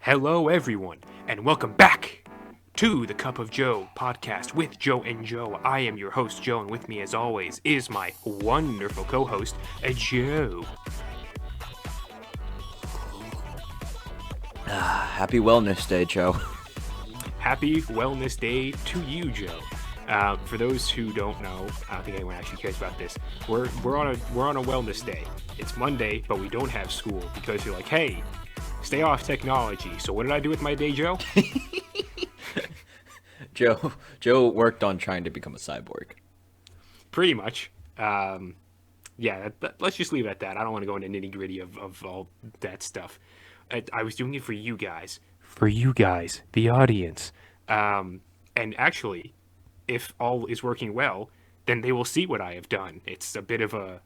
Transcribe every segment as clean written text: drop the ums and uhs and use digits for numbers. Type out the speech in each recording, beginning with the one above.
Hello, everyone, and welcome back to the Cup of Joe podcast with Joe and Joe. I am your host, Joe, and with me, as always, is my wonderful co host, Joe. Happy Wellness Day, Joe. Happy Wellness Day to you, Joe. For those who don't know, I don't think anyone actually cares about this. We're on a wellness day. It's Monday, but we don't have school because you're like, hey, stay off technology. So what did I do with my day, Joe? Joe worked on trying to become a cyborg. Pretty much. Let's just leave it at that. I don't want to go into nitty gritty of all that stuff. I was doing it for you guys. For you guys, the audience. And actually, if all is working well, then they will see what I have done. It's a bit of a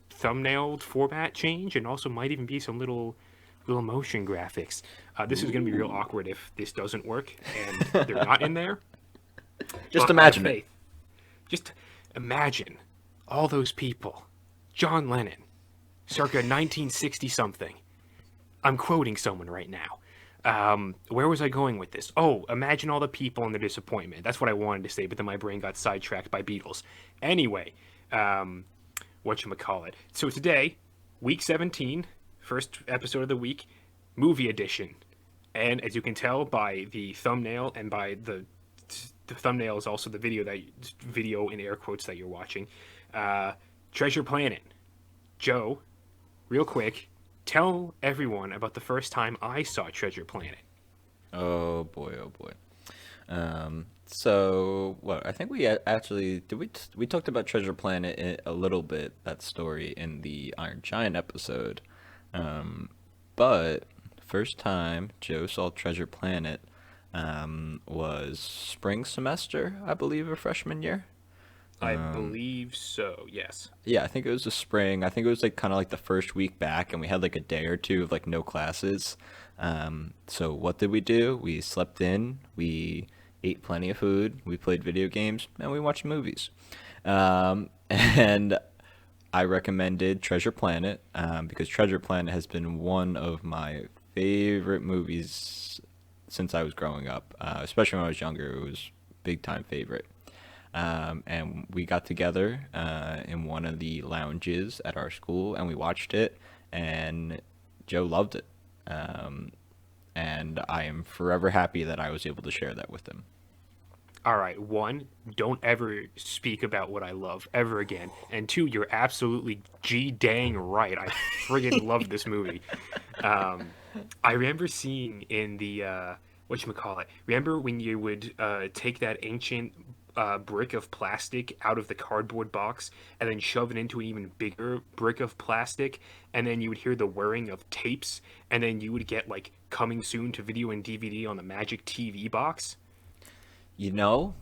thumbnail format change, and also might even be some little motion graphics. This is going to be real awkward if this doesn't work and they're not in there. Just imagine it. Just imagine all those people. John Lennon, circa 1960 something. I'm quoting someone right now. Where was I going with this? Oh, imagine all the people and their disappointment. That's what I wanted to say, but then my brain got sidetracked by Beatles. Anyway, whatchamacallit. So today, week 17, first episode of the week, movie edition. And as you can tell by the thumbnail and by the thumbnail is also the video in air quotes that you're watching. Treasure Planet. Joe, real quick, tell everyone about the first time I saw Treasure Planet. Oh boy. So what? I think we actually we talked about Treasure Planet a little bit, that story, in the Iron Giant episode. But first time Joe saw Treasure Planet was spring semester, I believe, of freshman year. I believe so, yes. Yeah, I think it was the spring. I think it was like kind of like the first week back, and we had like a day or two of like no classes. So what did we do? We slept in, we ate plenty of food, we played video games, and we watched movies. And I recommended Treasure Planet because Treasure Planet has been one of my favorite movies since I was growing up, especially when I was younger. It was big time favorite. And we got together in one of the lounges at our school, and we watched it, and Joe loved it. And I am forever happy that I was able to share that with him. All right, one, don't ever speak about what I love ever again. And two, you're absolutely dang right. I friggin' love this movie. I remember seeing in the, whatchamacallit, remember when you would take that ancient brick of plastic out of the cardboard box and then shove it into an even bigger brick of plastic, and then you would hear the whirring of tapes, and then you would get like coming soon to video and DVD on the Magic TV box? You know,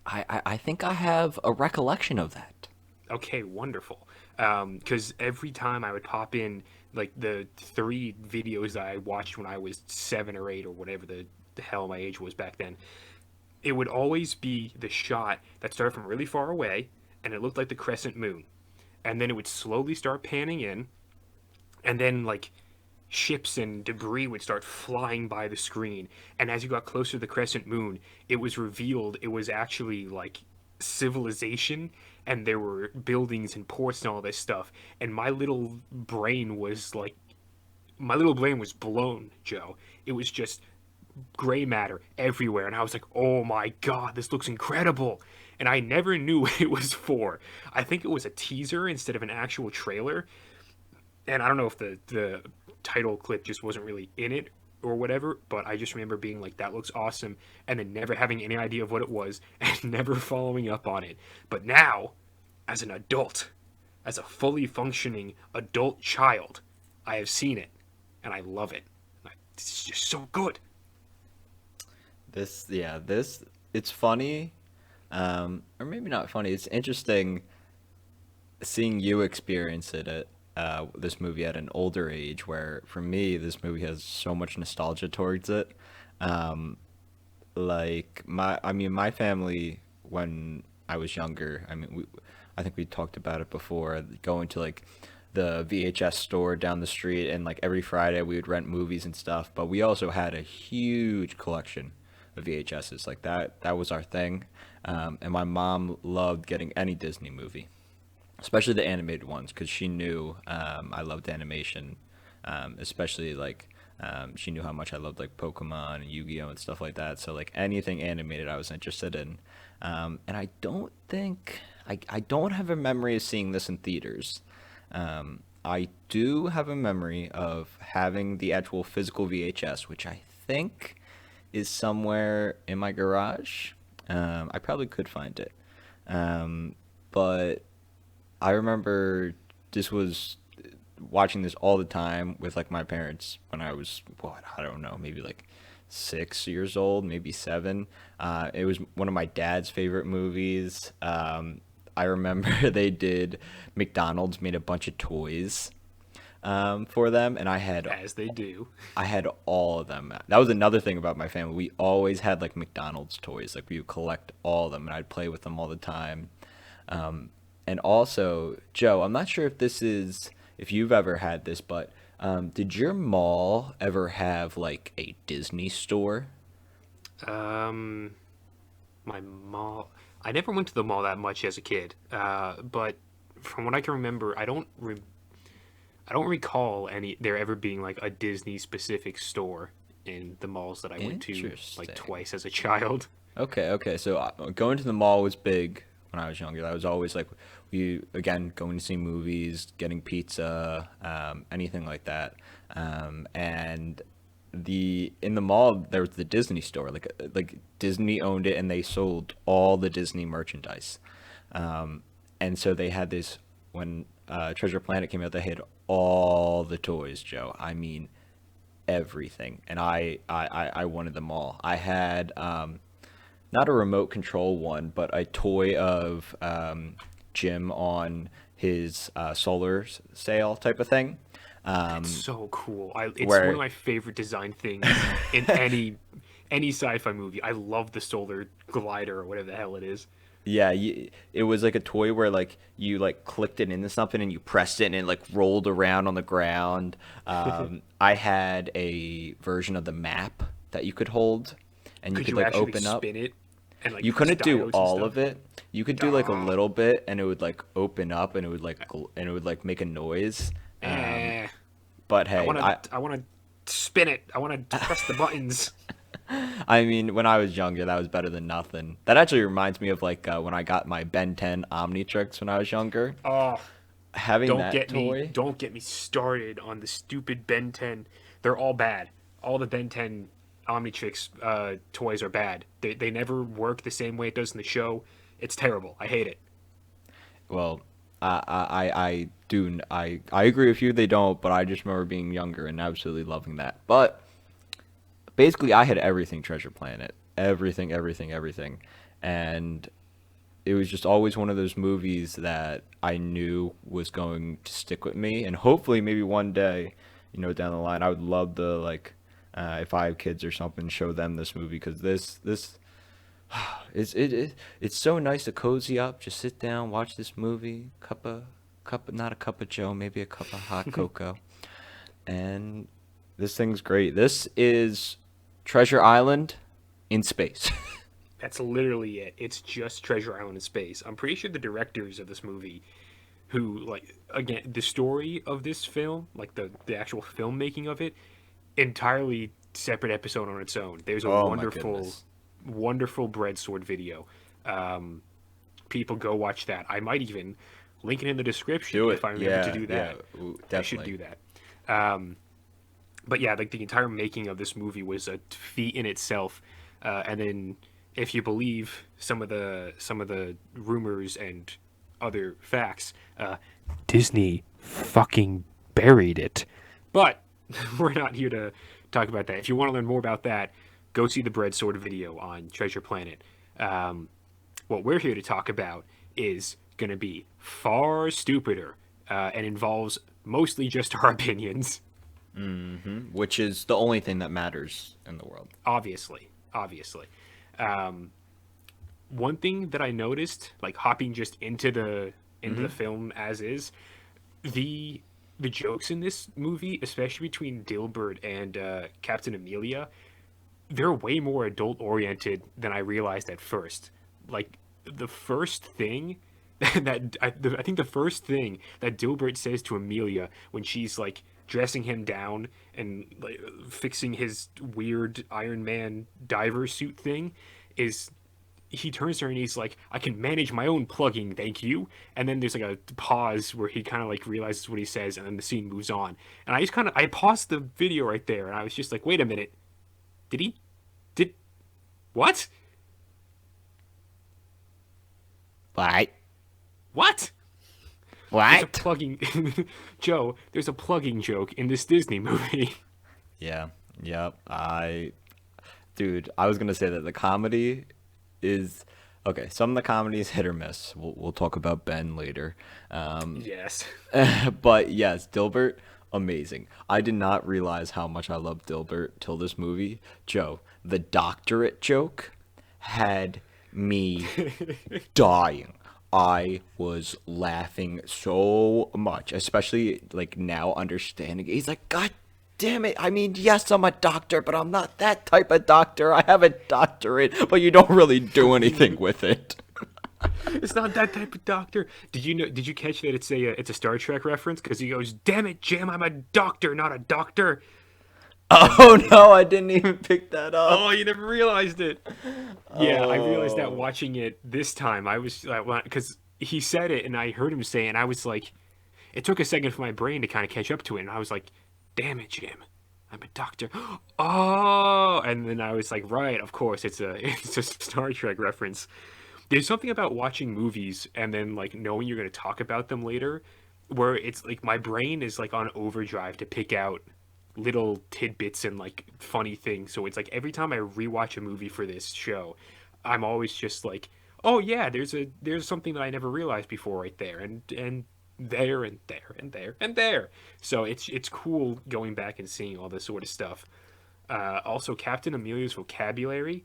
I think I have a recollection of that. Okay, wonderful. Because every time I would pop in like the 3 videos that I watched when I was 7 or 8 or whatever the hell my age was back then, it would always be the shot that started from really far away, and it looked like the crescent moon. And then it would slowly start panning in, and then, like, ships and debris would start flying by the screen. And as you got closer to the crescent moon, it was revealed it was actually, like, civilization, and there were buildings and ports and all this stuff. And my little brain was blown, Joe. It was just gray matter everywhere, and I was like, oh my god, this looks incredible. And I never knew what it was for. I think it was a teaser instead of an actual trailer, and I don't know if the title clip just wasn't really in it or whatever, but I just remember being like, that looks awesome, and then never having any idea of what it was and never following up on it. But now, as an adult, as a fully functioning adult child, I have seen it, and I love it. It's just so good. It's funny, or maybe not funny. It's interesting seeing you experience this movie at an older age, where for me, this movie has so much nostalgia towards it. My family, when I was younger, I think we talked about it before, going to like the VHS store down the street, and like every Friday we would rent movies and stuff. But we also had a huge collection of VHSs. Like that was our thing. And my mom loved getting any Disney movie, especially the animated ones, because she knew I loved animation, especially like she knew how much I loved like Pokemon and Yu-Gi-Oh and stuff like that. So like anything animated, I was interested in. And I don't think I don't have a memory of seeing this in theaters. I do have a memory of having the actual physical VHS, which I think is somewhere in my garage. I probably could find it. But I remember this was watching this all the time with like my parents when I was, what, I don't know, maybe like 6 years old, maybe seven. It was one of my dad's favorite movies. I remember they did, McDonald's made a bunch of toys for them, and As they do. I had all of them. That was another thing about my family. We always had like McDonald's toys. Like we would collect all of them, and I'd play with them all the time. And also, Joe, I'm not sure if you've ever had this, but did your mall ever have like a Disney store? Um, my mall. I never went to the mall that much as a kid, but from what I can remember, I don't recall any there ever being like a Disney specific store in the malls that I went to like Interesting. twice as a child. Okay, okay. So going to the mall was big when I was younger. That was always like we again going to see movies, getting pizza, anything like that. And the in the mall there was the Disney store. Like Disney owned it and they sold all the Disney merchandise. And so they had this when Treasure Planet came out. They had all the toys, Joe. I mean everything, and I wanted them all. I had not a remote control one, but a toy of Jim on his sail type of thing. It's so cool. It's one of Where my favorite design things in any sci-fi movie. I love the solar glider or whatever the hell it is. Yeah, it was like a toy where like you like clicked it into something and you pressed it and it like rolled around on the ground. I had a version of the map that you could hold, and you Could could you like actually open up. spin it and like You press couldn't do diodes and all stuff? of it. You could do like a Ah, little bit, and it would like open up, and it would like make a noise. eh. But I hey, wanna I wanna spin it. I wanna press the buttons. I mean, when I was younger, that was better than nothing. That actually reminds me of like when I got my Ben 10 Omnitrix when I was younger. Oh, Having that toy. don't get me started on the stupid Ben 10. They're all bad. All the Ben 10 Omnitrix toys are bad. They never work the same way it does in the show. It's terrible. I hate it. Well, I agree with you. They don't, but I just remember being younger and absolutely loving that. But basically, I had everything Treasure Planet, everything, everything, everything, and it was just always one of those movies that I knew was going to stick with me, and hopefully, maybe one day, down the line, I would love to like, if I have kids or something, show them this movie because this it's so nice to cozy up, just sit down, watch this movie, not a cup of Joe, maybe a cup of hot cocoa, and this thing's great. This is Treasure Island in space. That's literally it. It's just Treasure Island in space. I'm pretty sure the directors of this movie, who like again the story of this film, like the actual filmmaking of it, entirely separate episode on its own. There's a Oh my wonderful, goodness. wonderful bread sword video. Um, People go watch that. I might even link it in the description Do if it. I remember to Yeah, do yeah, that. I should definitely. do that. But yeah, like the entire making of this movie was a feat in itself. And then, if you believe some of the rumors and other facts, Disney fucking buried it. But we're not here to talk about that. If you want to learn more about that, go see the Bread Sword video on Treasure Planet. Um, what we're here to talk about is going to be far stupider and involves mostly just our opinions. Which is the only thing that matters in the world. Obviously. Um, One thing that I noticed, like hopping just into the film as is, the the jokes in this movie, especially between Dilbert and Captain Amelia, they're way more adult oriented than I realized at first. Like the first thing I think the first thing that Dilbert says to Amelia when she's like dressing him down and like fixing his weird Iron Man diver suit thing is he turns to her and he's like, I can manage my own plugging, thank you. And then there's like a pause where he kind of like realizes what he says and then the scene moves on. And I paused the video right there and I was just like, wait a minute. Did he did what? What? What? There's a What? plugging Joe, there's a plugging joke in this Disney movie. Yeah. Yep. Dude, I was gonna say that the comedy is okay. Some of the comedy is hit or miss. We'll talk about Ben later. Yes. But yes, Dilbert, amazing. I did not realize how much I loved Dilbert till this movie. Joe, the doctorate joke had me dying. I was laughing so much, especially like now understanding. He's like, God damn it. I mean, yes, I'm a doctor, but I'm not that type of doctor. I have a doctorate, but you don't really do anything with it. It's not that type of doctor. Did you catch that it's a Star Trek reference cuz he goes, "Damn it, Jim, I'm a doctor, not a doctor." Oh no, I didn't even pick that Oh, up. you never realized it. Yeah, I realized that Oh. watching it this time. I was because he said it and I heard him say it and I was like, it took a second for my brain to kind of catch up to it and I was like, damn it, Jim, I'm a doctor. Oh, and then I was like, right, of course, it's a Star Trek reference. There's something about watching movies and then like knowing you're going to talk about them later, where it's like my brain is like on overdrive to pick out little tidbits and like funny things. So it's like every time I rewatch a movie for this show, I'm always just like, oh yeah, there's something that I never realized before right there, and there and there and there and there. So it's cool going back and seeing all this sort of stuff. Also, Captain Amelia's vocabulary,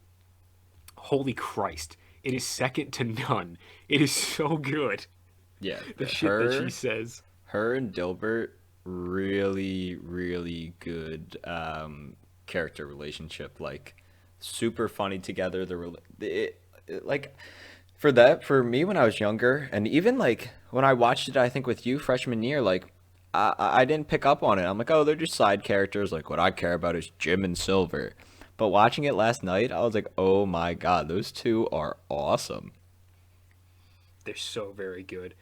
holy Christ, it is second to none. It is so good. Yeah, The shit that she her says. her and Dilbert really really good character relationship, like super funny together. Like for me when I was younger, and even like when I watched it, I think with you freshman year, like I didn't pick up on it. I'm like, oh, they're just side characters. Like what I care about is Jim and Silver. But watching it last night, I was like, oh my god, those two are awesome. They're so very good.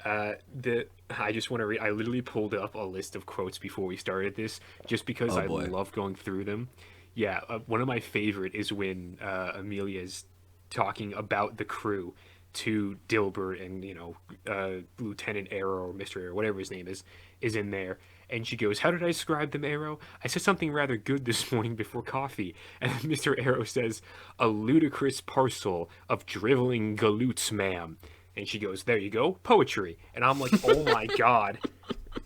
The I just want to read. I literally pulled up a list of quotes before we started this, just because Oh I boy. love going through them. Yeah, one of my favorite is when Amelia's talking about the crew to Dilbert and Lieutenant Arrow or Mister Arrow, whatever his name is in there. And she goes, "How did I describe them, Arrow? I said something rather good this morning before coffee." And then Mr. Arrow says, "A ludicrous parcel of driveling galoots, ma'am." And she goes, "There you go, poetry." And I'm like, "Oh my god,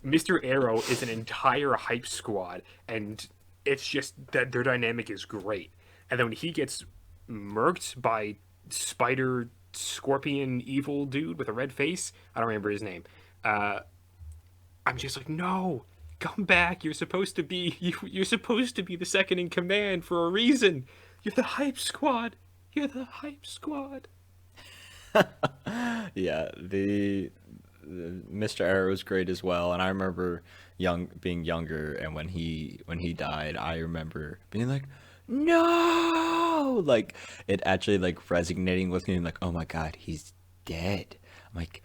Mr. Arrow is an entire hype squad, and it's just that their dynamic is great." And then when he gets murked by spider scorpion evil dude with a red face, I don't remember his name. Uh, I'm just like, no, come back. You're supposed to be the second in command for a reason. You're the hype squad. You're the hype squad. Yeah, the Mr. Arrow was great as well, and I remember being younger, and when he died, I remember being like, no, like it actually like resonating with me, like, oh my god, he's dead. I'm like,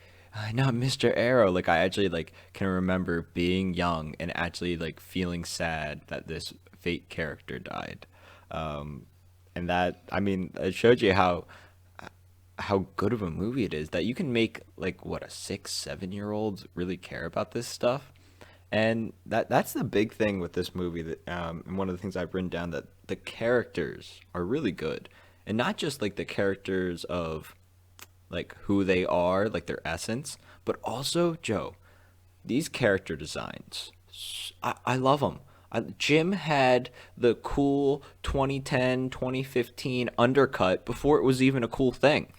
not Mr. Arrow. Like I actually like can remember being young and actually like feeling sad that this fate character died. And that, I mean, it showed you how good of a movie it is that you can make like what, a 6 7 year old really care about this stuff. And that's the big thing with this movie, that and one of the things I've written down, that the characters are really good, and not just like the characters of like who they are, like their essence, but also Joe, these character designs. I love them. Jim had the cool 2010 2015 undercut before it was even a cool thing.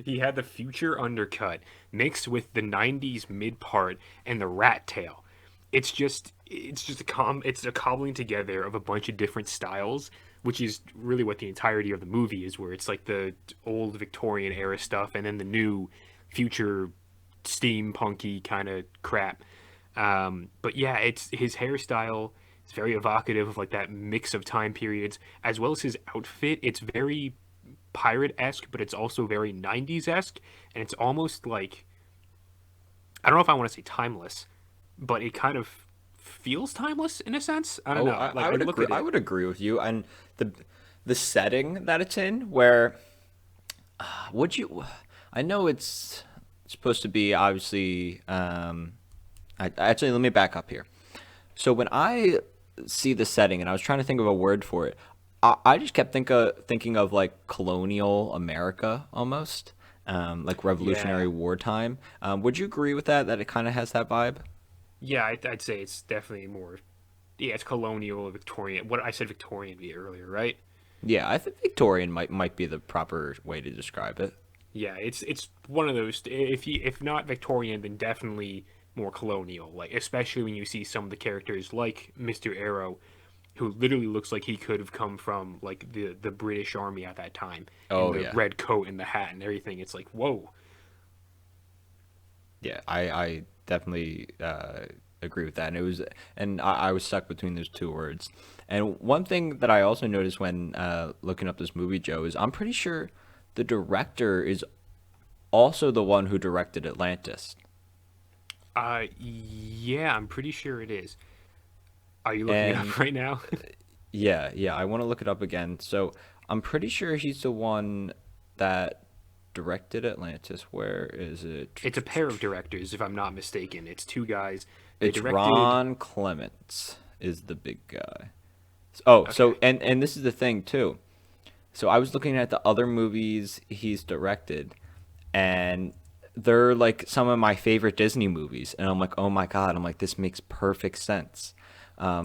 He had the future undercut. mixed with the 90s mid part and the rat tail. It's just it's a cobbling together of a bunch of different styles, which is really what the entirety of the movie is, where it's like the old Victorian era stuff and then the new future steampunky kind of crap. But yeah, it's his hairstyle. It's very evocative of like that mix of time periods, as well as his outfit. It's very pirate-esque, but it's also very 90s-esque, and it's almost like, I don't know if I want to say timeless, but it kind of feels timeless in a sense. I don't Oh, know. Like I I would look agree. at I it. would agree with you. And the setting that it's in, where would you? I know it's supposed to be obviously. Actually, let me back up here. So when I see the setting, and I was trying to think of a word for it, I just kept thinking of like colonial America almost, like Yeah, Revolutionary War time. Would you agree with that? That it kind of has that vibe? yeah, I'd say it's definitely more. Yeah, it's colonial, Victorian. What I said Victorian earlier, right? Yeah, I think Victorian might be the proper way to describe it. Yeah, it's one of those. If not Victorian, then definitely more colonial. Like especially when you see some of the characters like Mr. Arrow, who literally looks like he could have come from like the British Army at that time, in Oh the yeah. red coat and the hat and everything. It's like whoa. Yeah, I definitely agree with that. And I was stuck between those two words. And one thing that I also noticed when looking up this movie, Joe, is I'm pretty sure the director is also the one who directed Atlantis. Yeah, I'm pretty sure it is. Are you looking it And up right now? yeah, I want to look it up again. So I'm pretty sure he's the one that directed Atlantis. Where is it? It's a pair of directors, if I'm not mistaken. It's two guys. They It's directed. Ron Clements is the big guy. Oh, Okay. so and this is the thing too. So I was looking at the other movies he's directed, and they're like some of my favorite Disney movies, and I'm like, oh my god, I'm like, this makes perfect sense.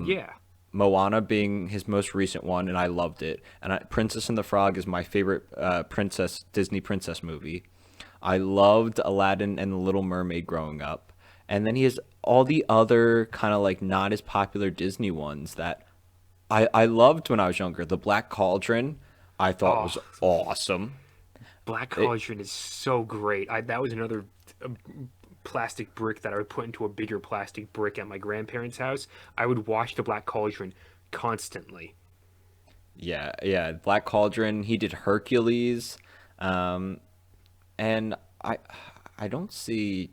Yeah. Moana being his most recent one, and I loved it. And Princess and the Frog is my favorite princess Disney princess movie. I loved Aladdin and the Little Mermaid growing up, and then he has all the other kind of like not as popular Disney ones that I loved when I was younger. The Black Cauldron, I thought Oh, was awesome. Black It, Cauldron is so great. That was another uh, plastic brick that I would put into a bigger plastic brick at my grandparents' house. I would watch the Black Cauldron constantly. yeah, Black Cauldron. He did Hercules, um, and I don't see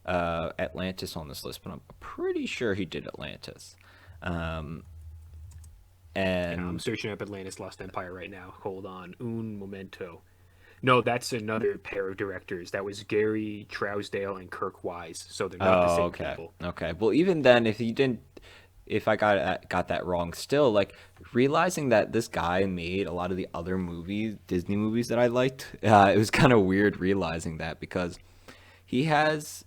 Atlantis on this list, but I'm pretty sure he did Atlantis. Um, Yeah, I'm and searching up Atlantis Lost Empire right now. Hold on. Un momento. No, that's another pair of directors. That was Gary Trousdale and Kirk Wise. So they're not the Oh, same okay. people. Okay. Well, even then, if he didn't, if I got that wrong, still like realizing that this guy made a lot of the other movies, Disney movies that I liked, it was kind of weird realizing that because he has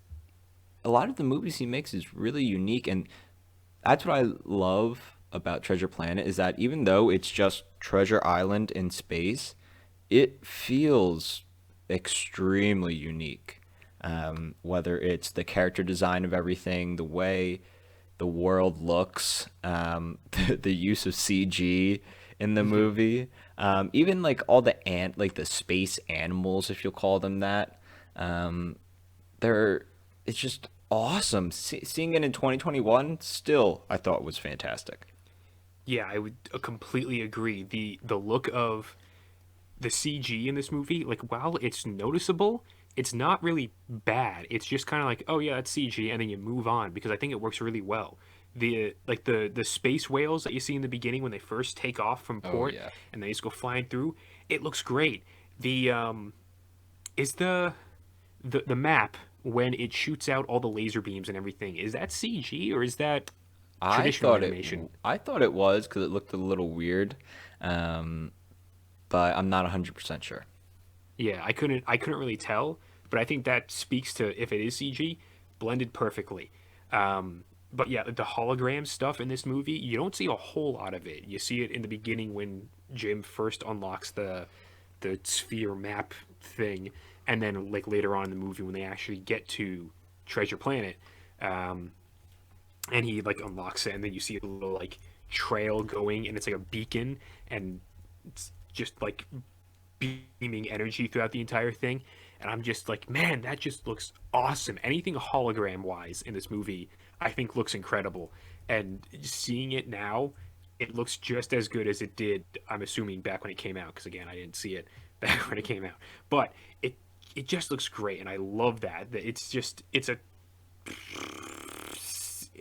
a lot of the movies he makes is really unique, and that's what I love about Treasure Planet is that even though it's just Treasure Island in space, it feels extremely unique. Whether it's the character design of everything, the way the world looks, the use of CG in the movie, even like all the like the space animals, if you'll call them that. Um, they're it's just awesome. Seeing it in 2021, still I thought was fantastic. Yeah, I would completely agree. The look of the CG in this movie, like while it's noticeable, it's not really bad. It's just kind of like, oh yeah, it's CG, and then you move on because I think it works really well. The space whales that you see in the beginning when they first take off from Oh port yeah. and they just go flying through, it looks great. The is the map when it shoots out all the laser beams and everything, is that CG or is that traditional animation? I thought it was because it looked a little weird, um, but I'm not 100% sure. Yeah, I couldn't really tell, but I think that speaks to if it is CG, blended perfectly. But yeah, the hologram stuff in this movie, you don't see a whole lot of it. You see it in the beginning when Jim first unlocks the sphere map thing, And then like later on in the movie when they actually get to Treasure Planet, um, and he like unlocks it, and then you see a little like trail going, and it's like a beacon, and it's just like beaming energy throughout the entire thing. And I'm just like, man, that just looks awesome. Anything hologram wise in this movie, I think looks incredible. And seeing it now, it looks just as good as it did, I'm assuming, back when it came out. Because again, I didn't see it back when it came out. But it just looks great, and I love that. It's a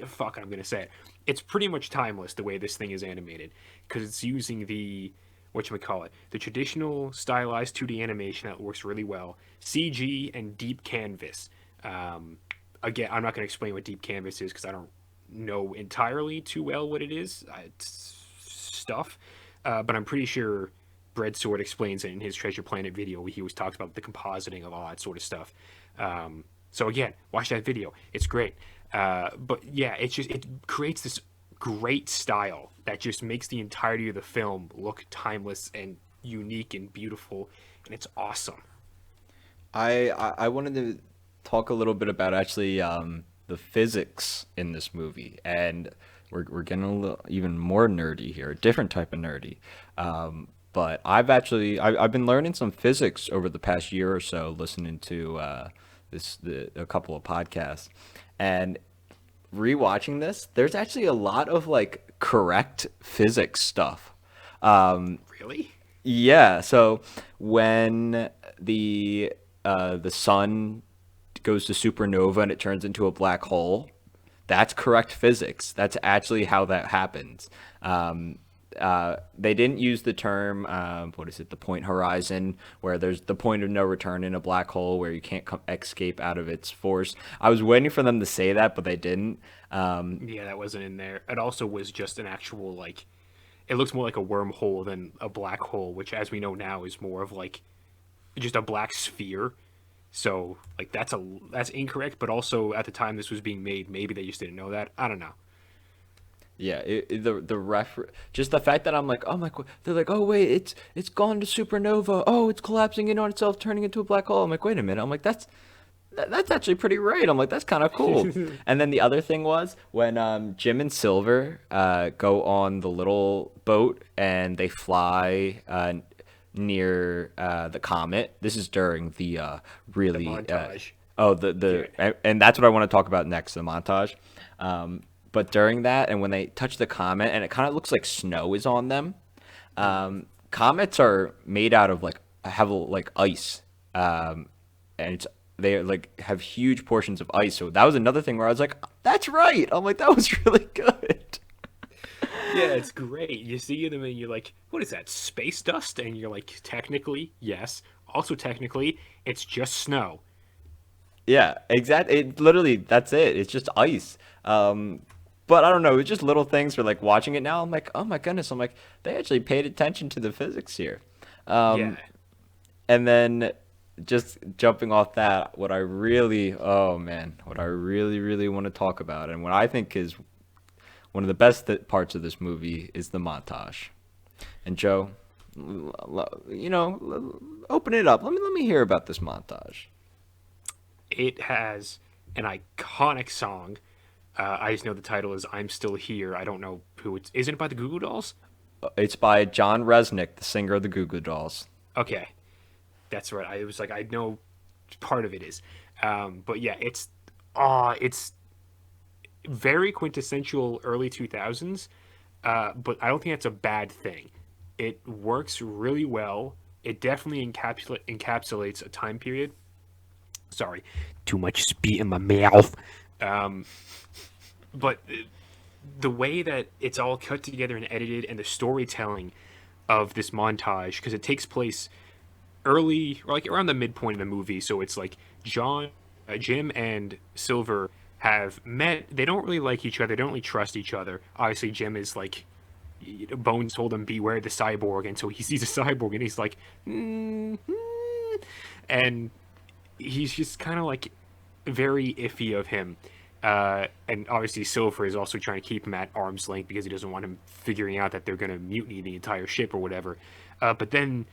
fuck. I'm gonna say it. It's pretty much timeless the way this thing is animated because it's using the whatchamacallit, the traditional stylized 2D animation that works really well, CG and deep canvas. Again, I'm not going to explain what deep canvas is because I don't know entirely too well what it is. It's stuff, but I'm pretty sure Breadsword explains it in his Treasure Planet video where he always talks about the compositing of all that sort of stuff. So again, watch that video. It's great. But yeah, it creates this great style that just makes the entirety of the film look timeless and unique and beautiful, and it's awesome. I wanted to talk a little bit about actually the physics in this movie, and we're getting a little even more nerdy here, a different type of nerdy. But I've been learning some physics over the past year or so, listening to a couple of podcasts, and rewatching this. There's actually a lot of like correct physics stuff. Really? Yeah, so when the sun goes to supernova and it turns into a black hole, that's correct physics. That's actually how that happens. They didn't use the term, what is it, the point horizon, where there's the point of no return in a black hole where you can't escape out of its force. I was waiting for them to say that, but they didn't. Yeah, that wasn't in there. It also was just an actual like. It looks more like a wormhole than a black hole, which, as we know now, is more of like just a black sphere. So like that's incorrect. But also at the time this was being made, maybe they just didn't know that. I don't know. Yeah, just the fact that I'm like, oh my, they're like, oh wait, it's gone to supernova. Oh, it's collapsing in on itself, turning into a black hole. I'm like, wait a minute. I'm like, that's actually pretty right. I'm like, that's kind of cool. And then the other thing was when Jim and Silver go on the little boat and they fly near the comet. This is during the The really montage. and that's what I want to talk about next, the montage. But during that, and when they touch the comet, and it kind of looks like snow is on them. Comets are made out of like have like ice, and they like have huge portions of ice. So that was another thing where I was like, "That's right." I'm like, "That was really good." Yeah, it's great. You see them and you're like, what is that, space dust? And you're like, technically, yes. Also, technically, it's just snow. Yeah, exactly. It literally that's it. It's just ice. But I don't know. It's just little things. Where like watching it now, I'm like, oh my goodness. I'm like, they actually paid attention to the physics here. Yeah. And then just jumping off that, oh man, what I really, really want to talk about, and what I think is one of the best parts of this movie is the montage. And Joe, open it up. Let me hear about this montage. It has an iconic song. I just know the title is I'm Still Here. I don't know who it's. Isn't it by the Goo Goo Dolls? It's by John Resnick, the singer of the Goo Goo Dolls. Okay. That's right. I was like, I know part of it is. But yeah, it's very quintessential early 2000s, but I don't think that's a bad thing. It works really well. It definitely encapsulates a time period. Sorry, too much spit in my mouth. Um, but the way that it's all cut together and edited, and the storytelling of this montage, because it takes place early, or like around the midpoint of the movie. So it's like Jim and Silver have met. They don't really like each other. They don't really trust each other. Obviously, Jim is like, Bones told him beware the cyborg, and so he sees a cyborg and he's like, and he's just kind of like very iffy of him. And obviously Silver is also trying to keep him at arm's length because he doesn't want him figuring out that they're going to mutiny the entire ship or whatever. But then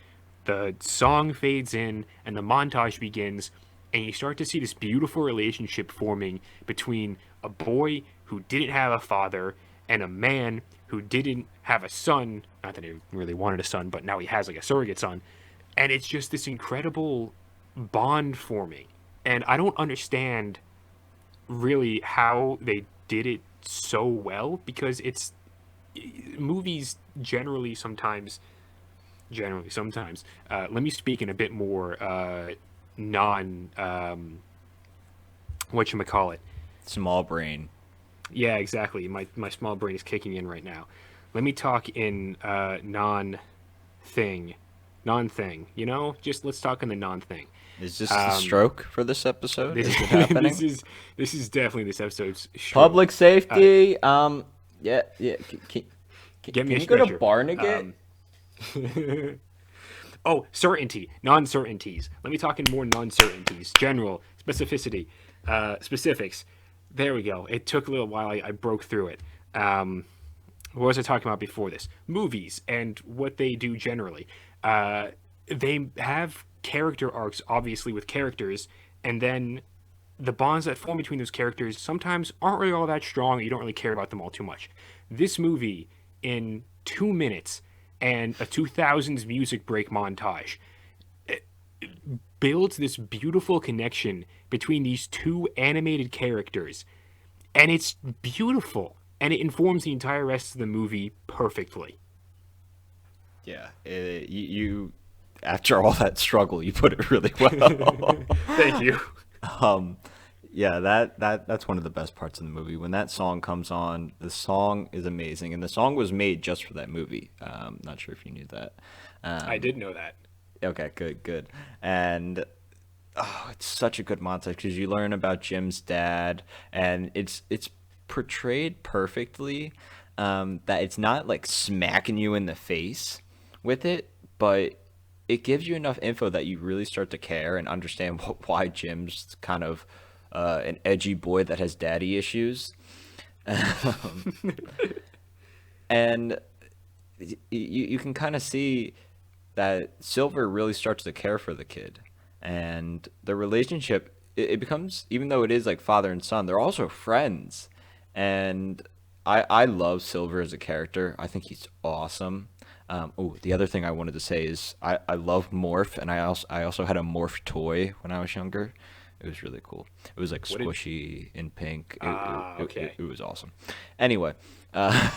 the song fades in and the montage begins, and you start to see this beautiful relationship forming between a boy who didn't have a father and a man who didn't have a son. Not that he really wanted a son, but now he has like a surrogate son. And it's just this incredible bond forming. And I don't understand really how they did it so well, because it's movies generally sometimes let me speak in a bit more non whatchamacallit. Small brain. Yeah, exactly. My small brain is kicking in right now. Let me talk in non-thing. Just let's talk in the non-thing. Is this the stroke for this episode? This, Is it happening? this is definitely this episode's Public stroke. safety. Yeah, yeah. Get me Can a you go to stretcher. Barnegat? Oh, certainty, non-certainties. Let me talk in more non-certainties. General specificity, specifics. There we go. It took a little while. I broke through it. What was I talking about before this? Movies and what they do generally. They have character arcs, obviously, with characters, and then the bonds that form between those characters sometimes aren't really all that strong. You don't really care about them all too much. This movie, in 2 minutes and a 2000s music break montage, builds this beautiful connection between these two animated characters, and it's beautiful, and it informs the entire rest of the movie perfectly. Yeah. You after all that struggle, you put it really well. Thank you. um, yeah, that's one of the best parts of the movie. When that song comes on, the song is amazing, and the song was made just for that movie. Not sure if you knew that. I did know that. Okay, good. And oh, it's such a good montage because you learn about Jim's dad, and it's portrayed perfectly. That it's not like smacking you in the face with it, but it gives you enough info that you really start to care and understand why Jim's kind of an edgy boy that has daddy issues. Um, and you can kind of see that Silver really starts to care for the kid, and the relationship it becomes, even though it is like father and son, they're also friends. And I love Silver as a character. I think he's awesome. Oh, the other thing I wanted to say is I love Morph, and I also had a Morph toy when I was younger. It was really cool. It was like What did? squishy in pink. Okay. It was awesome. Anyway, uh,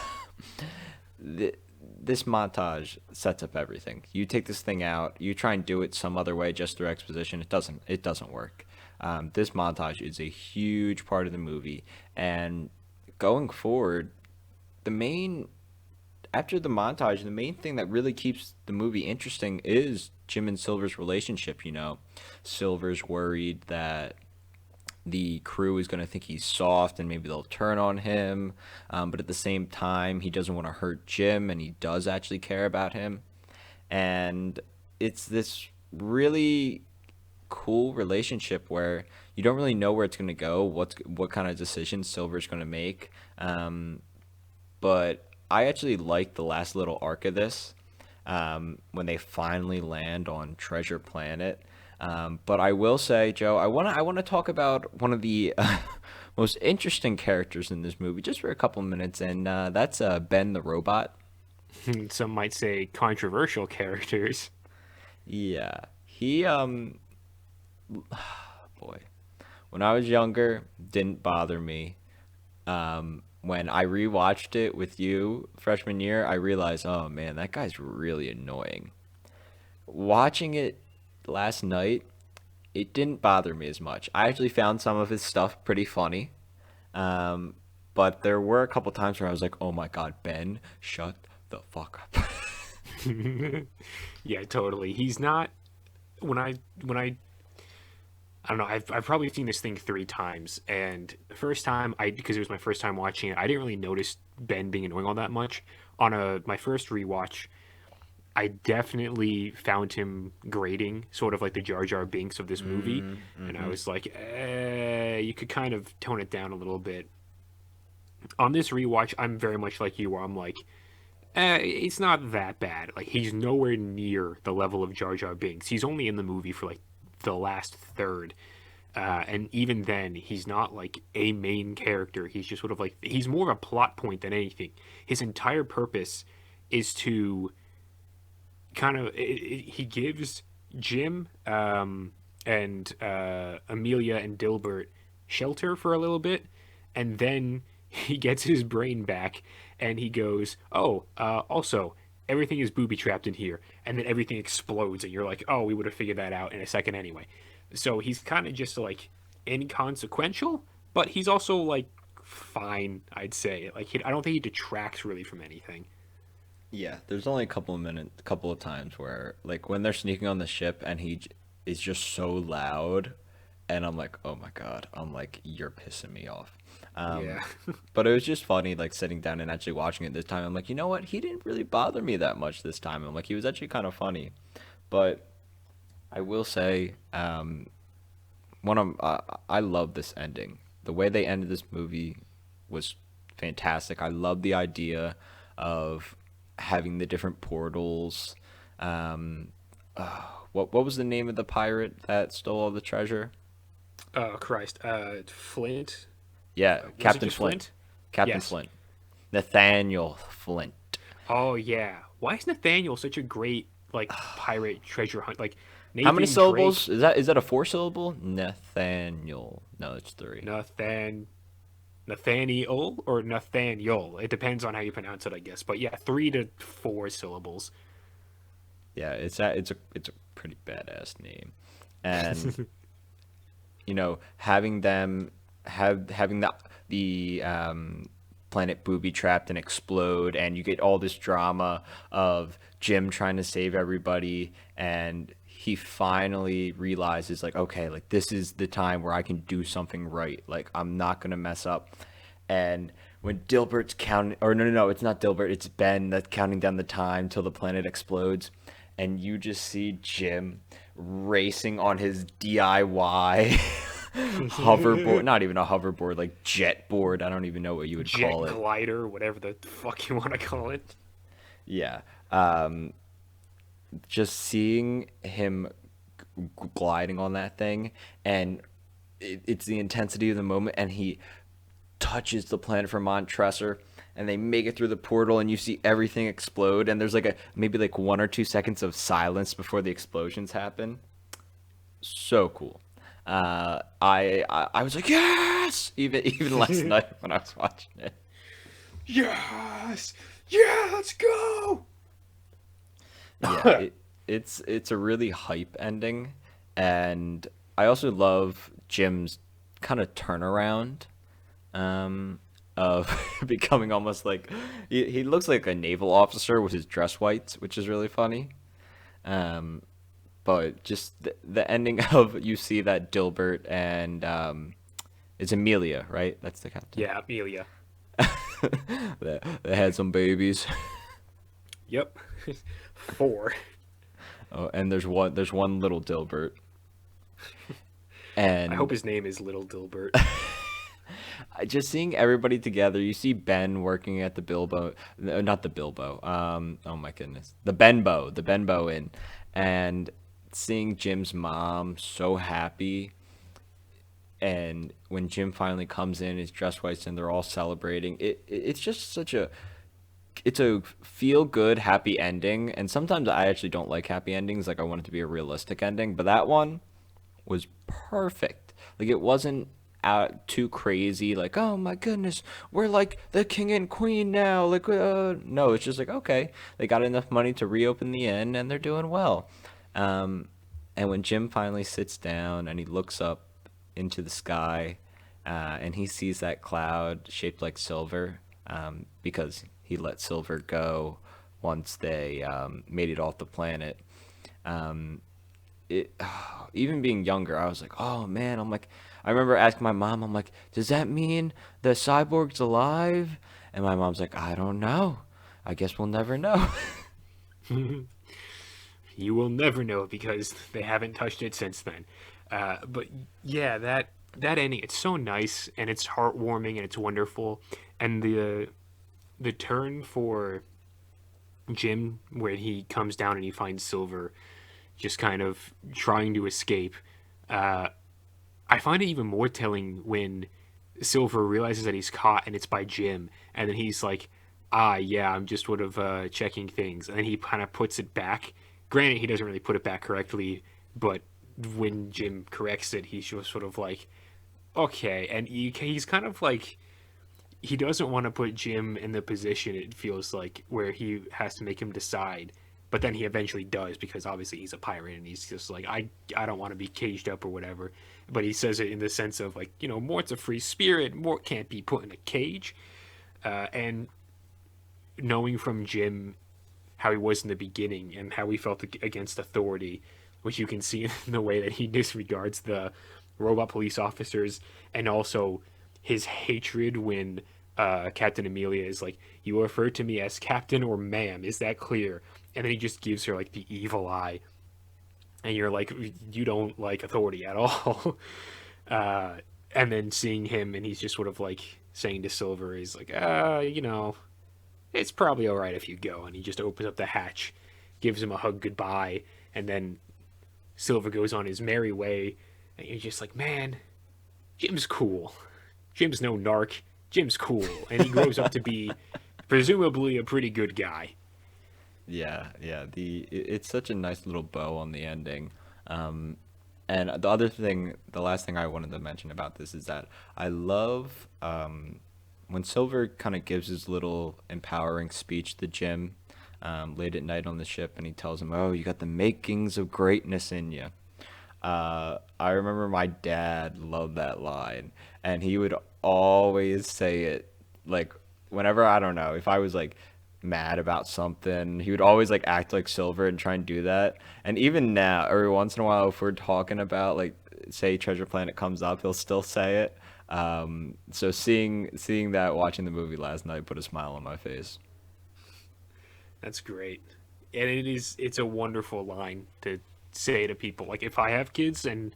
th- this montage sets up everything. You take this thing out, you try and do it some other way just through exposition. It doesn't work. This montage is a huge part of the movie, and going forward, the main after the montage, the main thing that really keeps the movie interesting is Jim and Silver's relationship. Silver's worried that the crew is going to think he's soft and maybe they'll turn on him. But at the same time, he doesn't want to hurt Jim, and he does actually care about him. And it's this really cool relationship where you don't really know where it's going to go, what kind of decisions Silver's going to make. But I actually like the last little arc of this, when they finally land on Treasure Planet. But I will say, Joe, I wanna talk about one of the most interesting characters in this movie just for a couple minutes, and that's Ben the robot. Some might say controversial characters. Yeah, he boy, when I was younger, didn't bother me. When I rewatched it with you freshman year, I realized, oh man, that guy's really annoying. Watching it last night, it didn't bother me as much. I actually found some of his stuff pretty funny. Um, but there were a couple times where I was like, "Oh my God, Ben, shut the fuck up." Yeah, totally. He's not. When I don't know. I've probably seen this thing 3 times, and the first time because it was my first time watching it, I didn't really notice Ben being annoying all that much. On my first rewatch, I definitely found him grating, sort of like the Jar Jar Binks of this movie, and I Mm-hmm. was like, you could kind of tone it down a little bit. On this rewatch, I'm very much like you, where I'm like, It's not that bad. Like he's nowhere near the level of Jar Jar Binks. He's only in the movie for like the last third, and even then, he's not like a main character. He's just sort of like he's more a plot point than anything. His entire purpose is to kind of he gives Jim and Amelia and Dilbert shelter for a little bit, and then he gets his brain back, and he goes, "Oh, also." Everything is booby trapped in here, and then everything explodes, and you're like, "Oh, we would have figured that out in a second anyway." So he's kind of just like inconsequential, but he's also like fine, I'd say. Like I don't think he detracts really from anything. Yeah, there's only a couple of times where like when they're sneaking on the ship and is just so loud, and I'm like, oh my god, I'm like, you're pissing me off. Um, Yeah. but it was just funny like sitting down and actually watching it this time. I'm like, you know what? He didn't really bother me that much this time. I'm like, he was actually kind of funny. But I will say, one of I love this ending. The way they ended this movie was fantastic. I love the idea of having the different portals. Um, what was the name of the pirate that stole all the treasure? Oh Christ. Flint. Yeah, Was it Captain just Flint. Flint? Captain Yes. Flint. Nathaniel Flint. Oh yeah. Why is Nathaniel such a great like pirate treasure hunt? Like How many Nathan syllables? Drake, Is that a four syllable? Nathaniel. No, it's three. Nathaniel or Nathaniel. It depends on how you pronounce it, I guess. But yeah, 3 to 4 syllables. Yeah, it's a pretty badass name. And having them having the planet booby trapped and explode, and you get all this drama of Jim trying to save everybody, and he finally realizes like, okay, like this is the time where I can do something right. Like I'm not gonna mess up. And when Dilbert's counting, or no, it's not Dilbert, it's Ben that's counting down the time till the planet explodes, and you just see Jim racing on his DIY hoverboard, not even a hoverboard, like jet board. I don't even know what you would call Jet it. glider, whatever the fuck you want to call it. Yeah. Um, just seeing him gliding on that thing, and it's the intensity of the moment, and he touches the planet for Montressor, and they make it through the portal, and you see everything explode, and there's like a maybe like 1 or 2 seconds of silence before the explosions happen. So cool. I was like, yes, even last night when I was watching it. Yes! Yeah, let's go! Yeah, it's a really hype ending, and I also love Jim's kind of turnaround, of becoming almost like he looks like a naval officer with his dress whites, which is really funny. Um, but just the ending of you see that Dilbert and it's Amelia, right? That's the captain. Yeah, Amelia. They had some babies. Yep. 4. Oh, and there's one little Dilbert, I hope and his name is Little Dilbert. just seeing everybody together. You see Ben working at the Bilbo, no, not the Bilbo. Oh my goodness, the Benbow Inn, and seeing Jim's mom so happy. And when Jim finally comes in, his dress whites, and they're all celebrating. It's just it's a feel good happy ending. And sometimes I actually don't like happy endings. Like I want it to be a realistic ending, but that one was perfect. Like it wasn't out too crazy. Like oh my goodness, we're like the king and queen now. Like no, it's just like okay, they got enough money to reopen the inn and they're doing well. Um, and when Jim finally sits down and he looks up into the sky, and he sees that cloud shaped like silver, because he let silver go once they made it off the planet. Um, it even being younger, I was like, oh man, I'm like, I remember asking my mom, I'm like, does that mean the cyborg's alive? And my mom's like, I don't know. I guess we'll never know. You will never know because they haven't touched it since then. But yeah, that ending, it's so nice and it's heartwarming and it's wonderful. And the turn for Jim, where he comes down and he finds Silver just kind of trying to escape. Uh, I find it even more telling when Silver realizes that he's caught and it's by Jim, and then he's like, "Ah, yeah, I'm just sort of checking things," and then he kind of puts it back. Granted, he doesn't really put it back correctly, but when Jim corrects it, he's just sort of like, "Okay," and he's kind of like he doesn't want to put Jim in the position it feels like where he has to make him decide. But then he eventually does because obviously he's a pirate and he's just like I don't want to be caged up or whatever. But he says it in the sense of like Mort's a free spirit, Mort can't be put in a cage. And knowing from Jim how he was in the beginning and how he felt against authority, which you can see in the way that he disregards the robot police officers and also his hatred when Captain Amelia is like, "You refer to me as Captain or Ma'am, is that clear?" And then he just gives her like the evil eye, and you're like, "You don't like authority at all." And then seeing him, and he's just sort of like saying to Silver, he's like, it's probably all right if you go." And he just opens up the hatch, gives him a hug goodbye, and then Silver goes on his merry way, and you're just like, man, Jim's cool. Jim's no narc. Jim's cool, and he grows up to be presumably a pretty good guy. Yeah, yeah. It's such a nice little bow on the ending. And the last thing I wanted to mention about this is that I love when Silver kind of gives his little empowering speech to Jim late at night on the ship, and he tells him, "Oh, you got the makings of greatness in you." I remember my dad loved that line, and he would always say it like whenever, I don't know, if I was like mad about something, he would always like act like Silver and try and do that. And even now, every once in a while, if we're talking about like say Treasure Planet comes up, he'll still say it. So seeing that, watching the movie last night, put a smile on my face. That's great. And it's a wonderful line to say to people. Like if I have kids and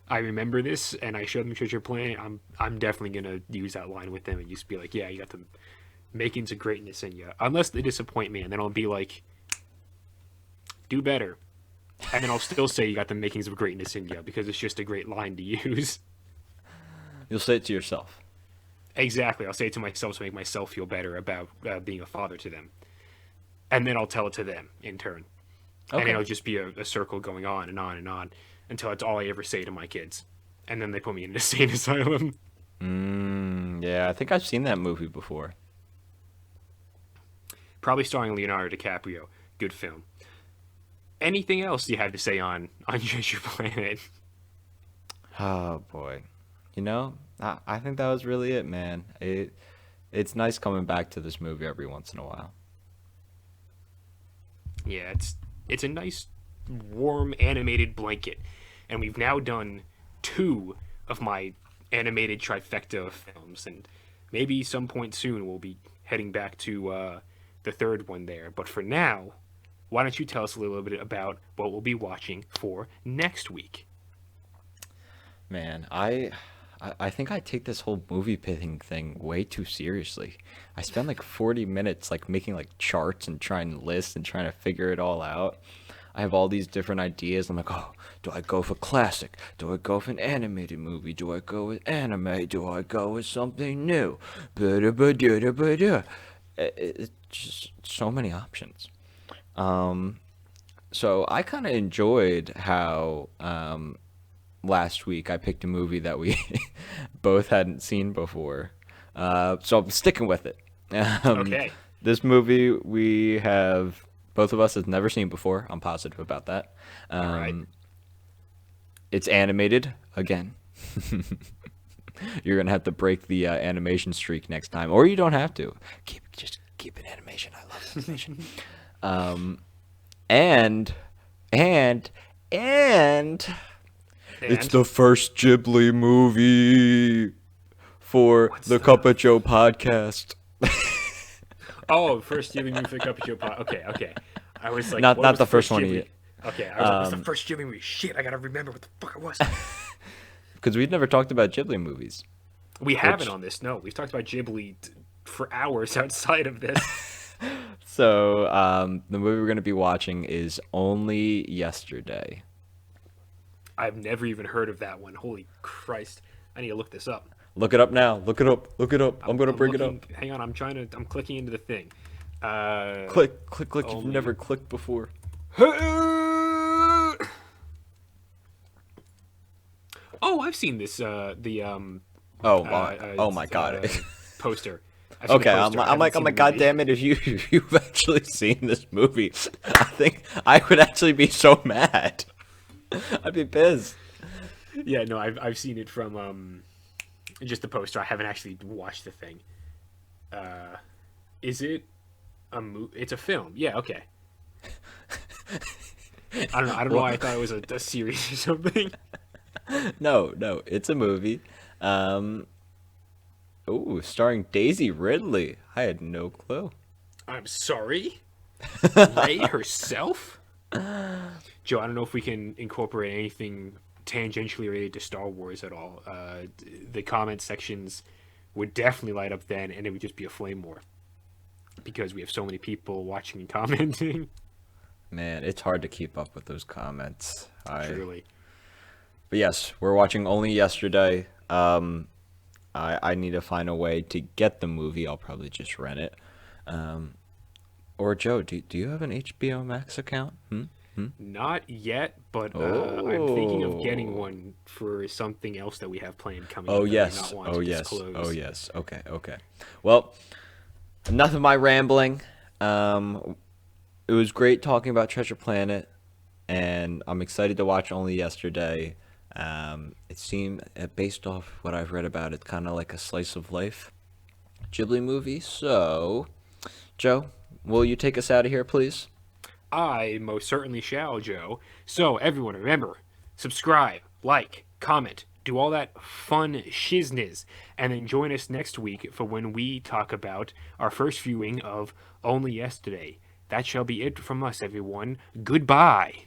I remember this and I show them Treasure Planet, I'm definitely gonna use that line with them and just be like, "Yeah, you got the makings of greatness in you." Unless they disappoint me, and then I'll be like, "Do better," and then I'll still say, "You got the makings of greatness in you," because it's just a great line to use. You'll say it to yourself. Exactly, I'll say it to myself to make myself feel better about being a father to them, and then I'll tell it to them in turn, and Okay. it'll just be a circle going on and on and on until it's all I ever say to my kids, and then they put me in an insane asylum. Yeah, I think I've seen that movie before. Probably starring Leonardo DiCaprio. Good film. Anything else you have to say on Treasure Planet? Oh boy. I think that was really it, man. It's nice coming back to this movie every once in a while. Yeah, it's a nice warm animated blanket, and we've now done two of my animated trifecta of films, and maybe some point soon we'll be heading back to the third one there. But for now, why don't you tell us a little bit about what we'll be watching for next week? Man, I think I take this whole movie picking thing way too seriously. I spend like 40 minutes like making like charts and trying to list and trying to figure it all out. I have all these different ideas. I'm like, oh, do I go for classic? Do I go for an animated movie? Do I go with anime? Do I go with something new? Ba-da-ba-da-da-ba-da. It's just so many options. Um, so I kind of enjoyed how last week I picked a movie that we both hadn't seen before. So I'm sticking with it. Um, Okay. this movie we have both of us have never seen before. I'm positive about that. All right. It's animated again. You're gonna have to break the animation streak next time, or you don't have to. Just keep it animation. I love animation. And and and it's And the first Ghibli movie for what's the the Cup of Joe podcast. oh, first Ghibli movie for the Cup of Joe pot. Okay, okay. I was like, Not what not was the first one Ghibli? yet, Okay, I was like, what's the first Ghibli movie? Shit, I gotta remember what the fuck it was. because we've never talked about Ghibli movies. We haven't Which on this. No, we've talked about Ghibli for hours outside of this. So, the movie we're going to be watching is Only Yesterday. I've never even heard of that one. Holy Christ! I need to look this up. Look it up now. Look it up. Look it up. I'm going to I'm bring it looking. up. Hang on. I'm clicking into the thing. Uh, Click, click, click. You've only. never clicked before. Oh, I've seen this. Oh, my. Oh, my God. Poster. I've seen the Okay, poster. I I'm haven't like, seen the God movie. damn it! If you've actually seen this movie, I think I would actually be so mad. I'd be pissed. Yeah, no, I've seen it from just the poster. I haven't actually watched the thing. Is it a It's a film. Yeah, okay. I don't know. I don't know why I thought it was a series or something. No, no, it's a movie. Um, Ooh, starring Daisy Ridley. I had no clue. I'm sorry. Ray herself? Joe, I don't know if we can incorporate anything tangentially related to Star Wars at all. The comment sections would definitely light up then, and it would just be a flame war because we have so many people watching and commenting. Man, it's hard to keep up with those comments. Truly. But yes, we're watching Only Yesterday. I need to find a way to get the movie. I'll probably just rent it. Or Joe, do you have an HBO Max account? Not yet, but I'm thinking of getting Oh. one for something else that we have planned coming Oh up that I yes. do not want Oh to yes. disclose. Oh yes. Okay. Okay. Well, enough of my rambling. It was great talking about Treasure Planet, and I'm excited to watch Only Yesterday. It seemed, based off what I've read about it, kind of like a slice of life Ghibli movie. So, Joe, will you take us out of here, please? I most certainly shall, Joe. So, everyone, remember, subscribe, like, comment, do all that fun shizniz, and then join us next week for when we talk about our first viewing of Only Yesterday. That shall be it from us, everyone. Goodbye.